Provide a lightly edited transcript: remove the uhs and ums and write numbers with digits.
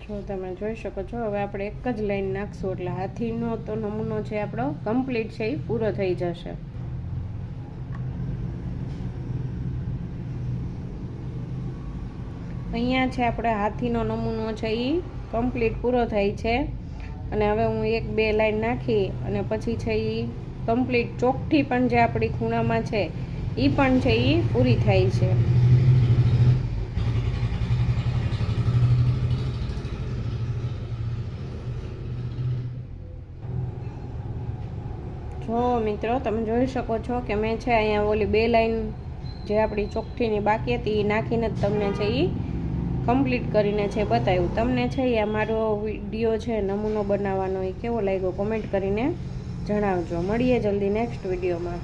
જો તમે જોઈ શકો છો, હવે આપણે એક જ લાઈન નાખશું એટલે હાથીનો તો નમૂનો છે આપણો કમ્પ્લીટ છે એ પૂરો થઈ જશે. અહીંયા છે આપણે હાથીનો નમૂનો છે એ કમ્પ્લીટ પૂરો થાય છે. અને હવે હું 1-2 લાઈન નાખી અને પછી છે એ કમ્પ્લીટ ચોકઠી પણ જે આપણી ખૂણામાં છે એ પણ છે એ પૂરી થાય છે. જો મિત્રો તમે જોઈ શકો છો કે મેં છે અહીંયા ઓલી 2 લાઈન જે આપણી ચોકઠીની બાકી હતી એ નાખીને જ તમને છે એ કમ્પ્લીટ કરીને છે બતાવ્યું. તમને છે એ મારો વિડીયો છે નમૂનો બનાવવાનો એ કેવો લાગ્યો કોમેન્ટ કરીને જણાવજો. મળીએ જલ્દી નેક્સ્ટ વિડીયોમાં.